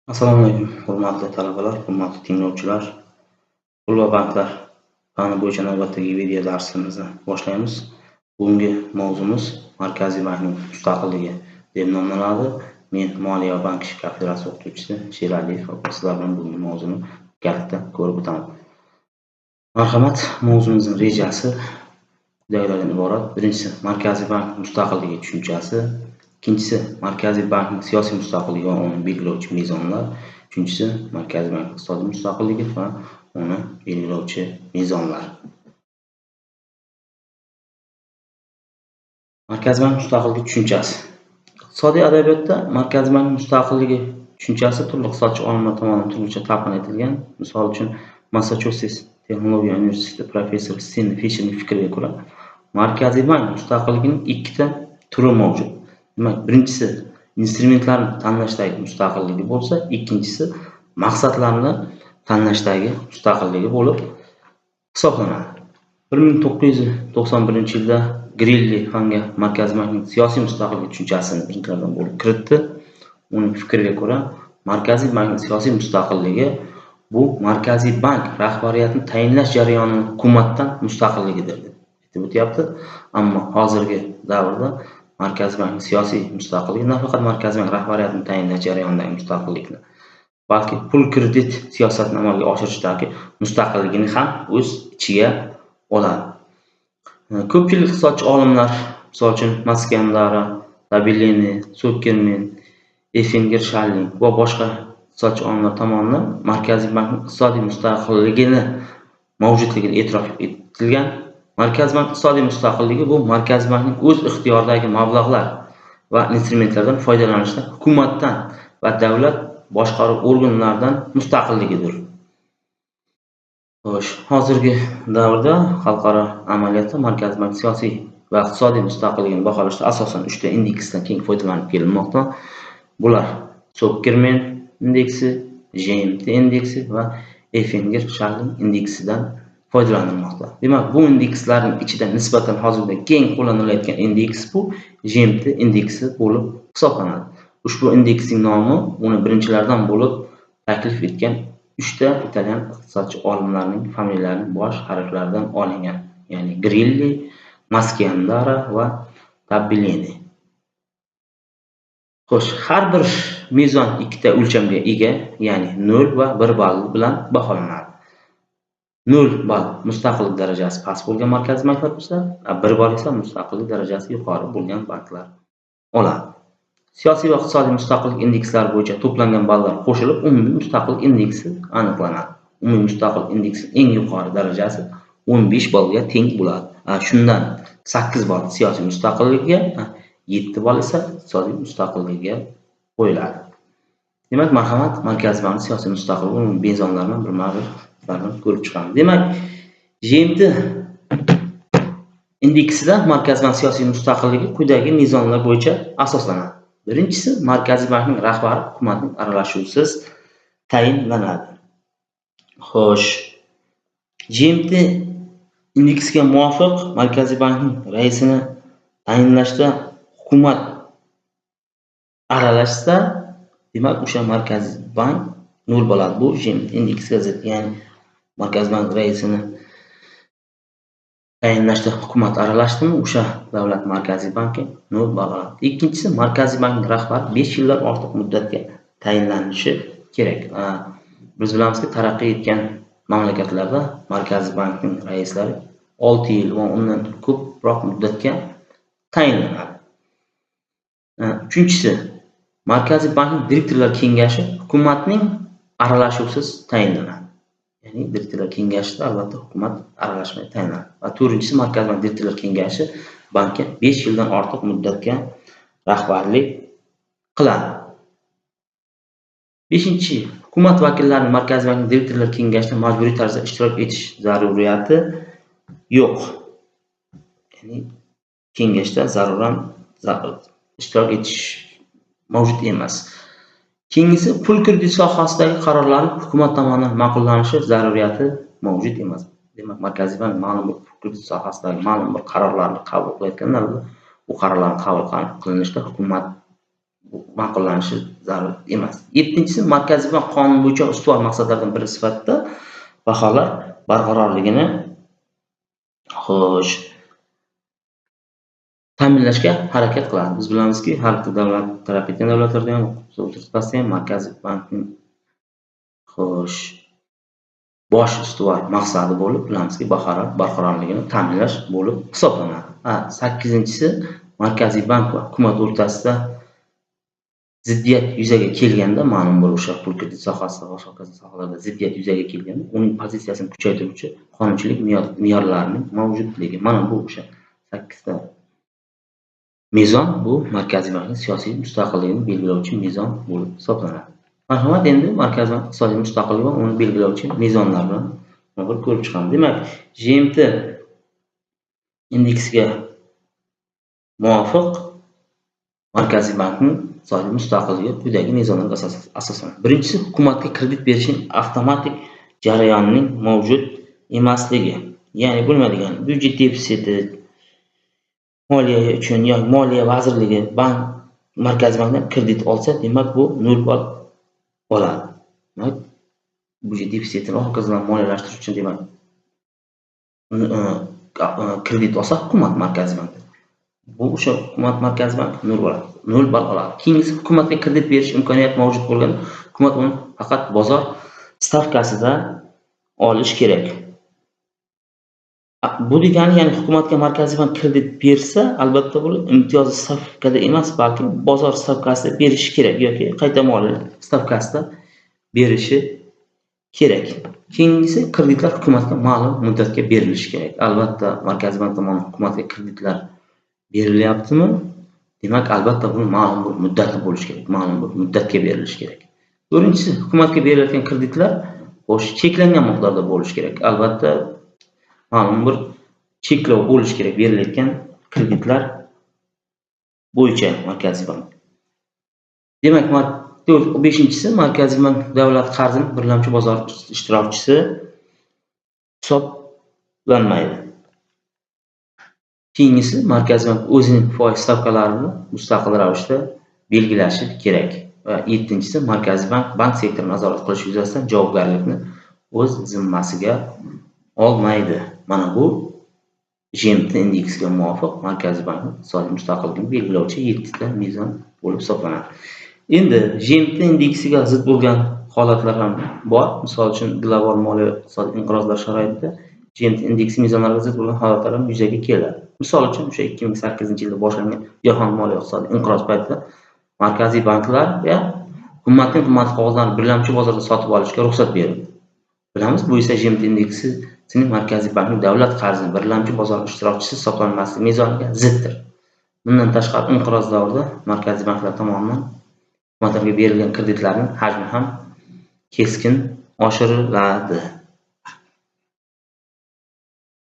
Assalomu alaykum, hurmatli talabalar, hurmatli tinglovchilar. Pul va banklar fani bo'yicha navbatdagi video darsimizni boshlaymiz. Bugungi mavzumiz Markaziy bankning mustaqilligi deb nomlanadi. Men Moliya va bank kafedrasi o'qituvchisi Sheraliyev va sizlar bilan bugungi mavzuni birgalikda ko'rib o'taman. Marhamat, mavzumizning rejasi quyidagilardan iborat. Birinchisi, Markaziy bank mustaqilligi tushunchasi. Ikkinchisi, Markaziy bankning siyosiy mustaqilligi va uni belgilovchi mezonlar. Uchinchisi, Markaziy bank iqtisodiy mustaqilligi va uni belgilovchi mezonlar. Markaziy bank mustaqilligi tushunchasi. Iqtisodiy adabiyotda Markaziy bank mustaqilligi tushunchasi turli iqtisodchi olimlar tomonidan turlicha talqin etilgan. Misol uchun, Massachusets texnologiya universiteti professori Stanley Fisherning fikriga ko'ra, Markaziy bank mustaqilligining ikkita turi mavjud. Demak, birinchisi instrumentlarni tanlashdagi mustaqilligi bo'lsa, ikkinchisi maqsadlarni tanlashdagi mustaqilligi bo'lib hisoblanadi. 1991-yilda Grilli fanga Markaziy bankning siyosiy mustaqilligi tushunchasini birinchilardan bo'lib kiritdi. Uning fikriga ko'ra, Markaziy bankning siyosiy mustaqilligi bu Markaziy bank rahbariyatini tayinlash jarayonining hukumatdan mustaqilligidir deb aytib o'tyapti. Ammo hozirgi davrda Markaziy bankning siyosiy mustaqilligi nafaqat Markaziy bank rahbariyatini tayinlash jarayonidagi mustaqillikni, balki pul kredit siyosatini amalga oshirishdagi mustaqilligini ham o'z ichiga oladi. Ko'pchilik iqtisodchi olimlar, misol uchun Maskandara, Tabellini, Zuckerman, Effinger Shalling va boshqa iqtisodchi olimlar tomonidan Markaziy bankning iqtisodiy mustaqilligini mavjudligini e'tirof etilgan. Markaziy bank iqtisodiy mustaqilligi bu Markaziy bankning o'z ixtiyoridagi mablag'lar va instrumentlardan foydalanishda hukumatdan va davlat boshqaruv organlaridan mustaqilligidir. Xo'sh, hozirgi davrda xalqaro amaliyotda Markaziy bank siyosiy va iqtisodiy mustaqilligini baholashda asosan 3 ta indeksdan keng foydalanib kelinmoqda. Bular Zuckerman indeksi, GMT indeksi va Effinger Shalling indeksidan foydalanilmoqda. Demak, bu indekslarning ichida nisbatan hozirda keng qo'llanilayotgan indeks bu GMT indeksi bo'lib hisoblanadi. Ushbu indeksning nomi uni birinchilardan bo'lib taklif etgan 3 ta italyan iqtisodchi olimlarning familiyalarining bosh harflaridan olingan, ya'ni Grilli, Maskandara va Tabellini. Xo'sh, har bir mezon ikkita o'lchamga ega, ya'ni 0 va 1 ball bilan baholanadi. 0 ball mustaqillik darajasi past bo'lgan markaziy banklar bo'lsa, 1 ball esa mustaqillik darajasi yuqori bo'lgan banklar oladi. Siyosiy va iqtisodiy mustaqillik indekslari bo'yicha to'plangan ballar qo'shilib umumiy mustaqillik indeksi aniqlanadi. Umumiy mustaqillik indeksining eng yuqori darajasi 15 ballga teng bo'ladi. Shundan 8 ball siyosiy mustaqillikka, 7 ball esa iqtisodiy mustaqillikka qo'yiladi. Demak, marhamat, Markaziy bank siyosiy mustaqilligining mezonlarini birma-bir ko'rib chiqamiz. Demak, GMT indeksida Markaziy bank siyosiy mustaqilligi quyidagi mezonlar bo'yicha asoslanadi. Birinchisi, Markaziy bankning rahbari hukumatning aralashuvisiz tayinlanadi. Xo'sh, GMT indeksiga muvofiq Markaziy bankning raisini tayinlashda hukumat aralashsa, demak, o'sha Markaziy bank 0 bo'ladi. Bu GMT indeksiga zid, ya'ni Markaziy bank raisini tayinlashda hukumat aralashdimi, o'sha davlat markaziy banki 0 ball oladi. Ikkinchisi, Markaziy bankning rahbari 5 yildan ortiq muddatga tayinlanishi kerak. Biz bilamizki, taraqqiy etgan mamlakatlarda Markaziy bankning raislari 6 yil va undan ko'proq muddatga tayinlanadi. Uchinchisi, Markaziy bankning direktorlar kengashi hukumatning aralashuvisiz tayinlanadi. Ya'ni direktorlar kengashida albatta hukumat aralashmay tayinlanadi. Va to'rtinchisi, Markaziy bank direktorlar kengashi bankka 5 yildan ortiq muddatga rahbarlik qiladi. 5-chi, hukumat vakillarining Markaziy bank direktorlar kengashida majburiy tarzda ishtirok etish zaruriyati yo'q. Ya'ni kengashda zaruran ishtirok etish mavjud emas. Keyingisi, pul kredit sohasidagi qarorlarning hukumat tomonidan ma'qullanishi zaruriyati mavjud emas. Demak, Markaziy bank ma'lum bir pul kredit sohasidagi ma'lum bir qarorlarni qabul qilayotganda, bu qarorlarning qabul qilinishida hukumat ma'qullanishi zarur emas. 7-si Markaziy bank qonun bo'yicha ustuvor maqsadlardan biri sifatida baholar barqarorligini ta'minlashga harakat qiladi. Biz bilamizki, har bitta davlat taraf etgan davlatlarda ham, o'rtasida ham Markaziy bankning bosh ustuvor maqsadi bo'lib, bilamizki, baholar barqarorligini ta'minlash bo'lib hisoblanadi. 8-si Markaziy bank va hukumat o'rtasida ziddiyat yuzaga kelganda, ma'lum bir o'sha pul kredit sohasida va boshqa sohalarda ziddiyat yuzaga kelganda, uning pozitsiyasini kuchaytiruvchi qonunchilik me'yorlarining mavjudligi. Mana bu o'sha 8 ta mezon bu Markaziy bankning siyosiy mustaqilligini belgilovchi mezon bo'lib hisoblanadi. Marhamat, endi Markaziy bank iqtisodiy mustaqilligi va uni belgilovchi mezonlar bilan bir ko'rib chiqamiz. Demak, GMT indeksiga muvofiq Markaziy bankning iqtisodiy mustaqilligi quyidagi mezonlarga asoslanadi. Birinchisi, hukumatga kredit berishning avtomatik jarayonining mavjud emasligi. Ya'ni bu nima degani? Byudjet defitsiti moliya uchun yoki moliya vazirligi bank Markaziy bankdan kredit olsa, demak bu 0 ball oladi. Demak, byudjet defitsitini hokazolar moliyalashtirish uchun demak kredit olsa hukumat Markaziy bankdan. Bu o'sha hukumat Markaziy bank 0 ball oladi. Keyingisi, hukumatga kredit berish imkoniyati mavjud bo'lganda, hukumat uni faqat bozor stavkasida olish kerak. Bu degani, ya'ni hukumatga Markaziy bank kredit bersa, albatta bu imtiyozli stavkada emas, balki bozor stavkasida berishi kerak yoki qayta moliya stavkasida berishi kerak. Keyingisi, kreditlar hukumatga ma'lum muddatga berilishi kerak. Albatta, Markaziy bank tomonidan hukumatga kreditlar berilyaptimi? Demak, albatta buni ma'lum bir muddati bo'lishi kerak, ma'lum bir muddatga berilishi kerak. 4-si, hukumatga berilayotgan kreditlar cheklangan miqdorda bo'lishi kerak. Albatta, ma'lum bir cheklov bo'lishi kerak berilayotgan kreditlar bo'yicha Markaziy bank. Demak, 5-si Markaziy bank davlat qarzining birlamchi bozor ishtirokchisi hisoblanmaydi. Keyingisi, Markaziy bank o'zining foiz stavkalarini mustaqil ravishda belgilashi kerak. Va 7-si, Markaziy bank bank sektorini nazorat qilish yuzasidan javobgarlikni o'z zimmasiga olmaydi. Mana bu GMT indeksiga muvofiq Markaziy bankning iqtisodiy mustaqilligini belgilovchi 7 ta mezon bo'lib hisoblanadi. Endi GMT indeksiga zid bo'lgan holatlar ham bor. Misol uchun, global moliya iqtisodiy inqirozlar sharoitida GMT indeksi mezonlariga zid bo'lgan holatlar ham yuzaga keladi. Misol uchun, o'sha 2008-yilda boshlangan jahon moliya iqtisodiy inqiroz paytida markaziy banklar va hukumatning qimmat qog'ozlarini birlamchi bozorda sotib olishga ruxsat berildi. Bilamiz, bu esa GMT indeksining Markaziy bankning davlat qarzining birlamchi bozor ishtirokchisi hisoblanmasligi mezoniga ziddir. Bundan tashqari, inqiroz davrida markaziy banklar tomonidan hukumatlarga berilgan kreditlarning hajmi ham keskin oshiriladi.